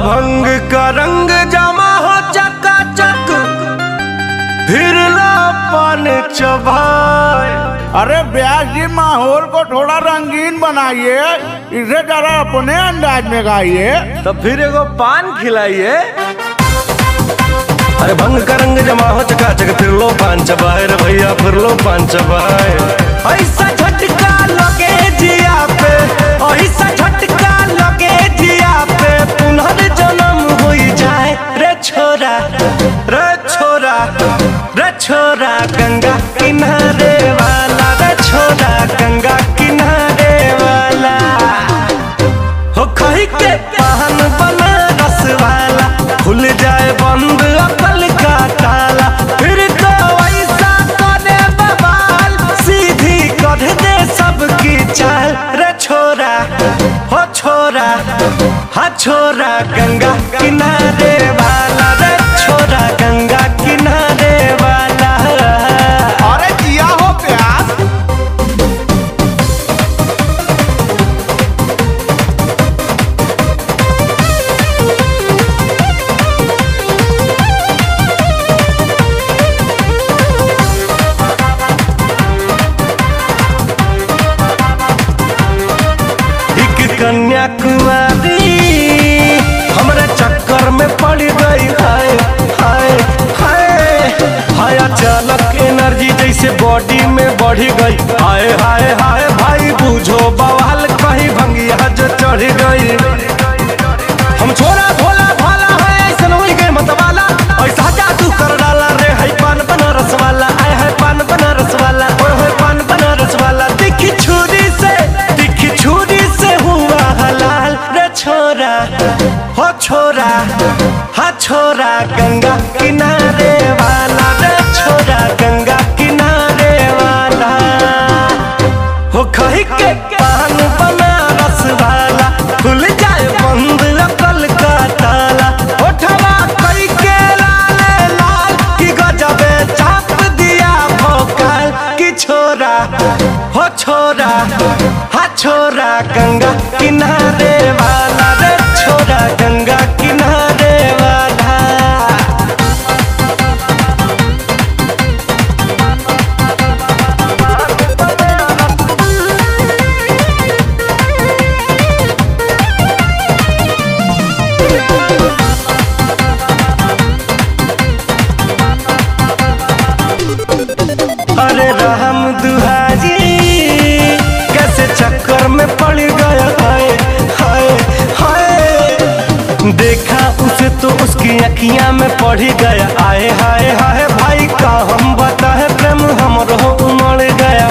भंग का रंग जमा हो चकाचक, फिर लो पान चबाए। अरे ब्यास जी माहौल को थोड़ा रंगीन बनाइए, इसे जरा अपने अंदाज में गाइए। तो फिर एगो पान खिलाइए। अरे भंग का रंग जमा हो चकाचक, फिर लो पान चबाए रे भैया, फिर लो पान चबाए। ऐसा झटका लगे जिया पे, ऐसा झटका लगे जिया पे, पुनर्जन्म हो जाए रे छोरा, रे छोरा, रे छोरा गंगा किनारे वाला, रे छोरा गंगा किनारे वाला। हो कहीं के पान बना रस वाला, खुल जाए बंद अकल का ताला, फिर तो ऐसा करे बवाल, सीधी कर दे सबकी चाल। रे छोरा, हो छोरा, हा छोरा गंगा किनारे वाला, रे छोरा गंगा किनारे वाला। अरे जिया हो प्यास। कन्याकुमारी हमारे चक्कर में पड़ गई, हाय हाय हाय हाय। अचानक एनर्जी जैसे बॉडी में बढ़ गई, हाय हाय हाय भाई बूझो बवाल, कहीं भंगिया जो चढ़ गई। हम छोरा भोला भाला है, ऐसा हो गए मतवाला, ऐसा जादू कर डाला रे है पान बनारस वाला, आए है पान बनारस वाला, ओए होए पान बनारस वाला। दिखी छुरी से, दिखी छुरी से हुआ हलाल। रे छोरा, हो छोरा, हा छोरा गंगा किनारे वाला, रे छोरा गंगा किनारे वाला। हो कहीं के पान बनारस वाला, खुल जाए बंद अकल का ताला, उठवा कई के लाले लाल, की गजबे चाप दिया भोकाल। की छोरा, हो छोरा, हा छोरा गंगा किनारे वाला, रे छोरा गंगा किनारे वाला। अरे राम दुहाजी कैसे चक्कर में पड़ गया, हाय हाय हाय। देखा उसे तो उसकी अखियां में पड़ गया, आए हाय हाय भाई का हम बताए प्रेम हमरो उमड़ गया।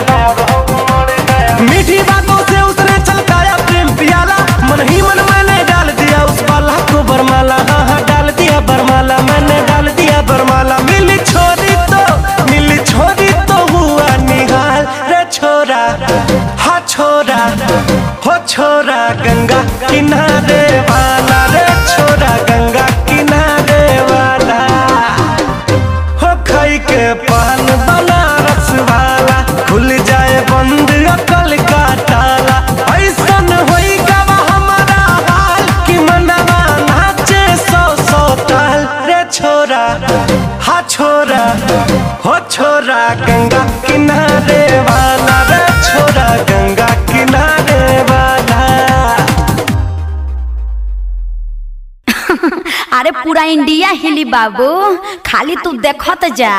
मीठी बातों से उसने छलकाया प्रेम पियाला, मन ही मन मैंने डाल दिया उस बाला को बरमाला, हाँ हाँ डाल दिया बरमाला, मैंने डाल दिया बरमाला। मिली छोरी तो, मिली छोरी तो हुआ निहाल। रे छोरा, हा छोरा, हो छोरा गंगा किनारे वाला, रे छोरा गंगा किनारे वाला। हो खाई के पान बनारस वाला, खुल जाए बंद अकल का ताला, ऐसन होई गवा हमारा हाल, कि मनवा नाचे सौ सौ ताल। रे छोरा, हा छोरा, हो छोरा गंगा किनारे वाला, रे छोरा गंगा किनारे वाला। अरे पूरा इंडिया हिली बाबू, खाली तू देखत जा।